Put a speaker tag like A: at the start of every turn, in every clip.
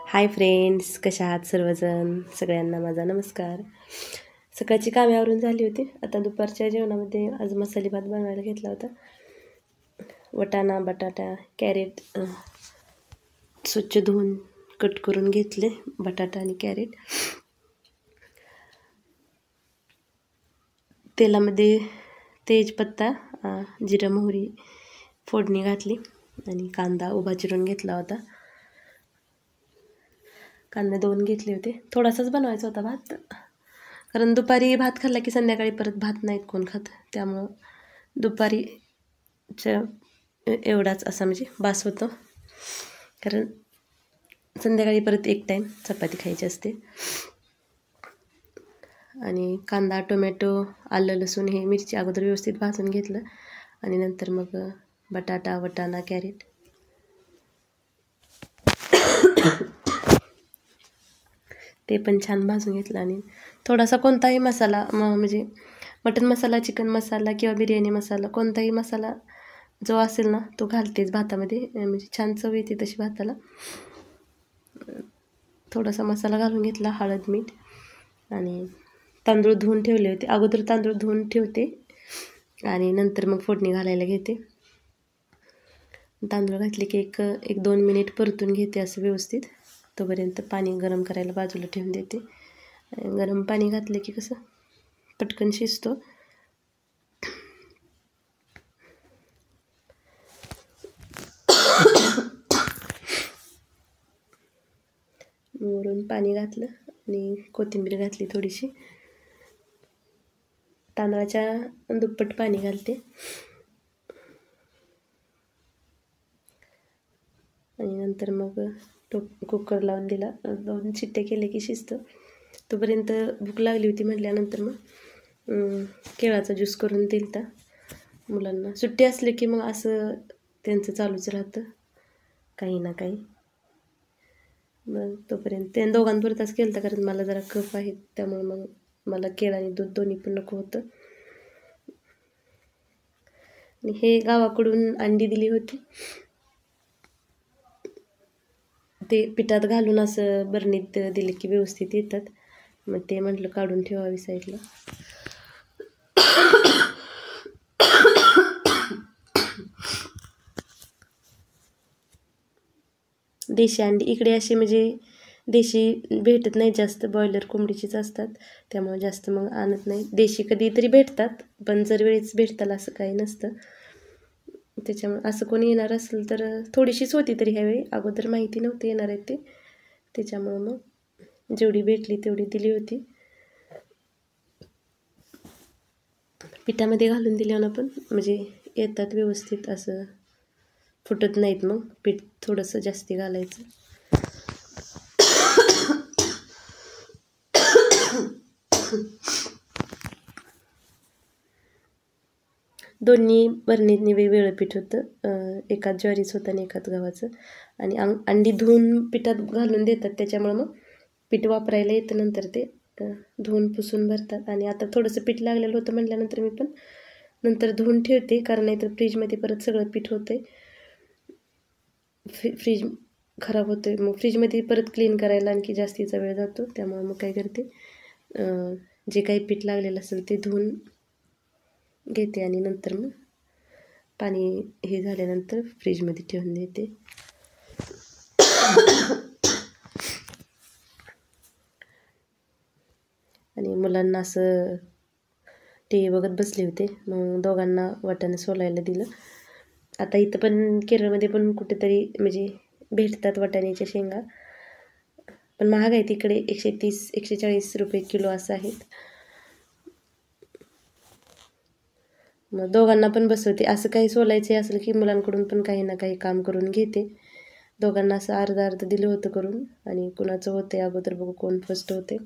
A: Hi friends, कशा आहात सर्वजण? सगळ्यांना माझा नमस्कार. सकाळची कामे आवरून झाली होती. आता दुपारच्या जेवणामध्ये आज मसाले भात बनवायला घेतला होता. वाटाणा, बटाटा, कॅरेट स्वच्छ धुवून कट करून घेतले. बटाटा आणि कॅरेट तेलामध्ये तेजपत्ता, जिरा मोहरी फोडणी घातली आणि कांदा उभा चिरून घेतला होता. कांदे 2 घेतले होते. थोडासाच बनवायचा होता भात, कारण दुपारी भात खाल्ला की संध्याकाळी परत भात नाहीत कोण खात. त्यामुळं दुपारीच्या एवढाच असा म्हणजे बास होतो, कारण संध्याकाळी परत एक टाईम चपाती खायची असते. आणि कांदा, टोमॅटो, आलं, लसूण हे मिरची अगोदर व्यवस्थित भाजून घेतलं आणि नंतर मग बटाटा, वाटाणा, कॅरेट ते पण छान भाजून घेतलं. आणि थोडासा कोणताही मसाला म्हणजे मटन मसाला, चिकन मसाला किंवा बिर्याणी मसाला, कोणताही मसाला जो असेल ना तो घालतेच भातामध्ये, म्हणजे छान चव येते तशी भाताला. थोडासा मसाला घालून घेतला, हळद, मीठ. आणि तांदूळ धुवून ठेवले होते. अगोदर तांदूळ धुवून ठेवते आणि नंतर मग फोडणी घालायला घेते. तांदूळ घातले की एक 2 मिनिट परतून घेते असं व्यवस्थित. तोपर्यंत पाणी गरम करायला बाजूला ठेवून देते. गरम पाणी घातले की कसं पटकन शिजतो. वरून पाणी घातलं आणि कोथिंबीर घातली थोडीशी. तांदळाच्या दुप्पट पाणी घालते आणि नंतर मग कुकर लावून दिला. 2 शिट्टे केले की शिजतं. तोपर्यंत भूक लागली होती म्हटल्यानंतर मग केळाचा ज्यूस करून दिलता मुलांना. सुट्टी असली की मग असं त्यांचं चालूच राहतं काही ना काही. मग तोपर्यंत त्या दोघांपुरताच केलं होता, कारण मला जरा कफ आहे त्यामुळे मग मला केळं आणि दूध दोन्ही पण नको होतं. आणि हे गावाकडून अंडी दिली होती, ते पिठात घालून असं बरणीत दिले की व्यवस्थित येतात. मग ते म्हटलं काढून ठेवावी साईडला. देशी अंडी इकडे अशी म्हणजे देशी भेटत नाही जास्त, बॉयलर कोंबडीचीच असतात, त्यामुळे जास्त मग आणत नाही. देशी कधीतरी भेटतात, पण जर वेळेस भेटताल असं काही नसतं. त्याच्यामुळे असं कोणी येणार असेल तर थोडीशीच होती तरी ह्यावेळी, अगोदर माहिती नव्हती येणार आहे ते, त्याच्यामुळं मग जेवढी भेटली तेवढी दिली होती. पिठामध्ये घालून दिल्यानं पण म्हणजे येतात व्यवस्थित, असं फुटत नाहीत. मग पीठ थोडंसं जास्ती घालायचं. दोन्ही बरणीतनी वेगवेगळं पीठ होतं, एकात ज्वारीचं होतं आणि एकात गव्हाचं. आणि अंडी धुवून पिठात घालून देतात, त्याच्यामुळं मग पीठ वापरायला येतं. नंतर ते धुवून पुसून भरतात. आणि आता थोडंसं पीठ लागलेलं होतं म्हटल्यानंतर मी पण नंतर धुवून ठेवते, कारण नाहीतर फ्रीजमध्ये परत सगळं पीठ होतं आहे, फ्रीज खराब होतं आहे. मग फ्रीजमध्ये परत क्लीन करायला आणखी जास्तीचा वेळ जातो. त्यामुळे मग काय करते, जे काही पीठ लागलेलं असेल ते धुवून घेते आणि नंतर मग पाणी हे झाल्यानंतर फ्रीजमध्ये ठेवून देते. आणि मुलांना असं टी व्ही बघत बसले होते, मग दोघांना वाटाणा सोलायला दिलं. आता इथं पण केरळमध्ये पण कुठेतरी म्हणजे भेटतात वाटाण्याच्या शेंगा, पण महाग आहे तिकडे. 130-140 रुपये किलो असं आहेत. मग दोघांना पण बसवते. असं काही सोलायचे असेल की मुलांकडून पण काही ना काही काम करून घेते. दोघांना असं अर्धं दिलं होतं करून, आणि कुणाचं होते अगोदर बघू कोण फर्स्ट होते.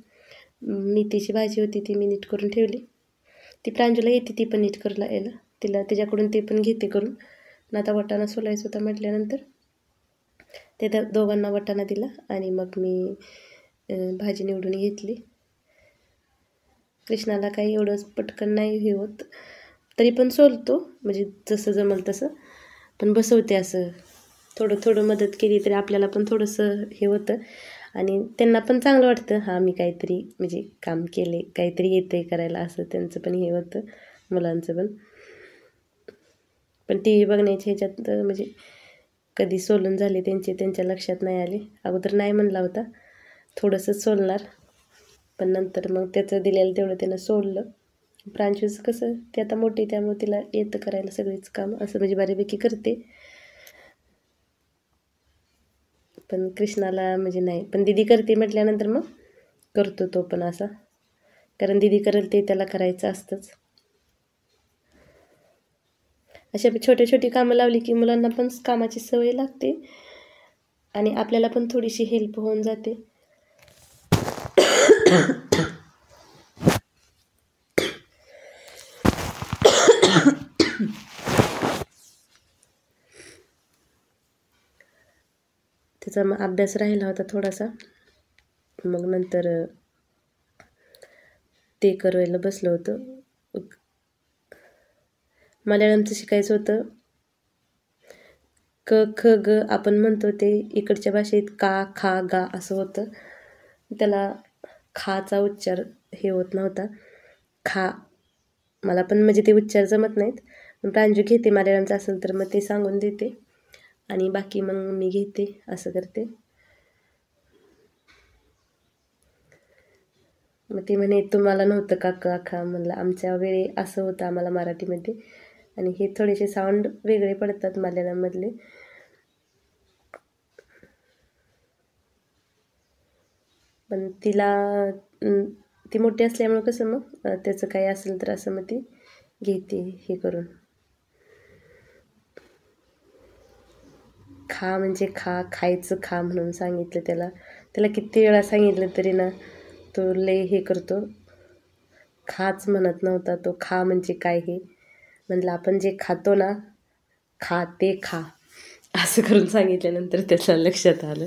A: मेथीची भाजी होती ती मी नीट करून ठेवली. ती प्रांजूला येते ती पण नीट यायला, त्याच्याकडून ते पण घेते करून. आता वाटाणा सोलायचं होता म्हटल्यानंतर ते त्या दोघांना वाटाणा दिला आणि मग मी भाजी निवडून घेतली. कृष्णाला काही एवढंच पटकन नाही हे होत, तरी पण सोलतो म्हणजे जसं जमल तसं, पण बसवते असं थोडं थोडं मदत केली तरी आपल्याला पण थोडंसं हे होतं आणि त्यांना पण चांगलं वाटतं, हां मी काहीतरी म्हणजे काम केले, काहीतरी येतं आहे करायला, असं त्यांचं पण हे होतं, मुलांचं पण. पण टी व्ही बघण्याच्या ह्याच्यात म्हणजे कधी सोलून झाले त्यांच्या लक्षात नाही आले. अगोदर नाही म्हणला होता, थोडंसंच सोलणार, पण नंतर मग त्याचं दिलेलं तेवढं त्यानं सोडलं. प्रांशूचं कसं ते आता मोठी त्यामुळे तिला येतं करायला सगळीच काम, असं म्हणजे बऱ्यापैकी करते. पण कृष्णाला म्हणजे नाही, पण दीदी करते म्हटल्यानंतर मग करतो तो पण असा, कारण दीदी करेल ते त्याला करायचं असतंच. अशा छोटी छोटी कामं लावली की मुलांना पण कामाची सवय लागते आणि आपल्याला पण थोडीशी हेल्प होऊन जाते. त्याचा मग अभ्यास राहिला होता थोडासा, मग नंतर ते करायला बसलं होतं. मल्याळमचं शिकायचं होतं. क ख ग आपण म्हणतो ते इकडच्या भाषेत का खा गा असं होतं. त्याला खाचा उच्चार हे होत नव्हता, खा. मला पण म्हणजे ते उच्चार जमत नाहीत, पण प्रांजू घेते मल्याळमचं असेल तर मग ते सांगून देते आणि बाकी मग मी घेते, असं करते. मग ती म्हणे तुम्हाला नव्हतं का का खा, म्हणलं आमच्या वेळी असं होतं आम्हाला मराठीमध्ये, आणि हे थोडेसे साऊंड वेगळे पडतात मल्याळममधले. पण तिला ती मोठी असल्यामुळं कसं मग त्याचं काही असेल तर असं मग ती घेते हे करून. खा म्हणजे खा, खायचं खा म्हणून सांगितलं त्याला किती वेळा सांगितलं तरी ना तो लय हे करतो, खाच म्हणत नव्हता तो. खा म्हणजे काय हे म्हणलं, आपण जे खातो ना खा ते खा, असं करून सांगितल्यानंतर त्याच्या लक्षात आलं.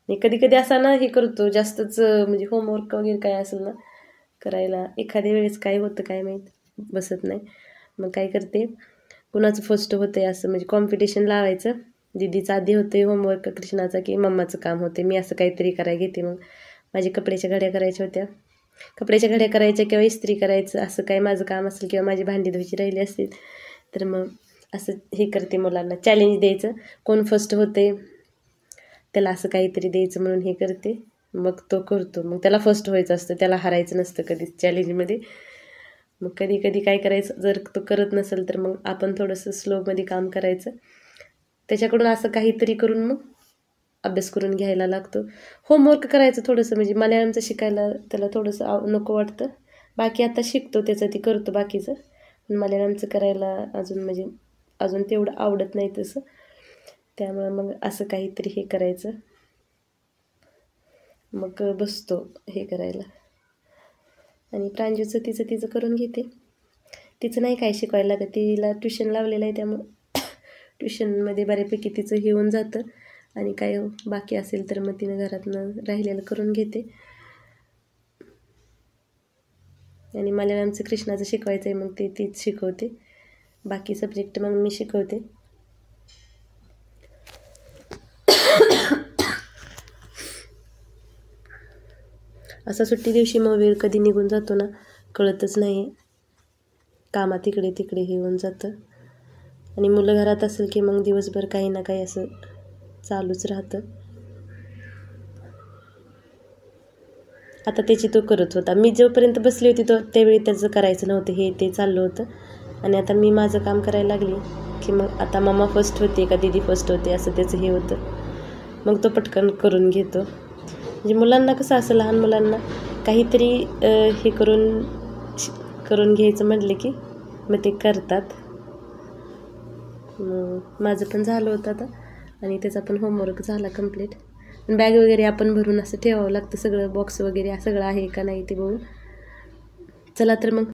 A: मी कधी कधी असा ना हे करतो जास्तच, म्हणजे होमवर्क वगैरे काय असेल ना करायला, एखाद्या वेळेस काय होतं काय माहीत, बसत नाही. मग काय करते, कुणाचं फर्स्ट होतं आहे असं म्हणजे कॉम्पिटिशन लावायचं. दीदीचं आधी होते होमवर्क कृष्णाचा की मम्माचं काम होते, मी असं काहीतरी करायला घेते. मग माझी कपड्याच्या घड्या करायच्या होत्या, कपड्याच्या घड्या करायच्या किंवा इस्त्री करायचं, असं काही माझं काम असेल किंवा माझी भांडी धुवायची राहिली असतील तर मग असं हे करते. मुलांना चॅलेंज द्यायचं, कोण फर्स्ट होते त्याला असं काहीतरी द्यायचं म्हणून हे करते. मग तो करतो, मग त्याला फर्स्ट व्हायचं असतं, त्याला हारायचं नसतं कधीच चॅलेंजमध्ये. मग कधी कधी काय करायचं, जर तो करत नसेल तर मग आपण थोडंसं स्लोमध्ये काम करायचं, त्याच्याकडून असं काहीतरी करून मग अभ्यास करून घ्यायला लागतो. होमवर्क करायचं थोडंसं, म्हणजे मल्याळमचं शिकायला त्याला थोडंसं नको वाटतं. बाकी आता शिकतो त्याचं, ती करतो बाकीचं, पण मल्याळमचं करायला अजून तेवढं आवडत नाही तसं. त्यामुळं मग असं काहीतरी हे करायचं, मग बसतो हे करायला. आणि प्रांजूचं तिचं करून घेते. तिचं नाही काय शिकवायला लागत, तिला ट्युशन लावलेलं आहे त्यामुळं ट्युशनमध्ये बऱ्यापैकी तिचं हे होऊन जातं. आणि काय बाकी असेल तर मग तिनं घरातनं राहिलेलं करून घेते. आणि मल्याळमचं कृष्णाचं शिकवायचं आहे मग तीच शिकवते, बाकी सब्जेक्ट मग मी शिकवते. असा सुट्टी दिवशी मग वेळ कधी निघून जातो ना कळतच नाही, कामात इकडे तिकडे हे होऊन जातं. आणि मुलं घरात असेल की मग दिवसभर काही ना काही असं चालूच राहतं. आता त्याची तो करत होता, मी जोपर्यंत बसली होती त्यावेळी त्याचं करायचं नव्हतं, हे ते चाललं होतं. आणि आता मी माझं काम करायला लागली की मग आता मम्मा फर्स्ट होते का दीदी फर्स्ट होते असं त्याचं हे होतं, मग तो पटकन करून घेतो. म्हणजे मुलांना कसं असं, लहान मुलांना काहीतरी हे करून घ्यायचं म्हटलं की मग ते करतात. माझं पण झालं होतं आता, आणि त्याचा पण होमवर्क झाला कंप्लीट. बॅग वगैरे आपण भरून असं ठेवावं लागतं, सगळं बॉक्स वगैरे सगळं आहे का नाही ते बघून. चला तर मग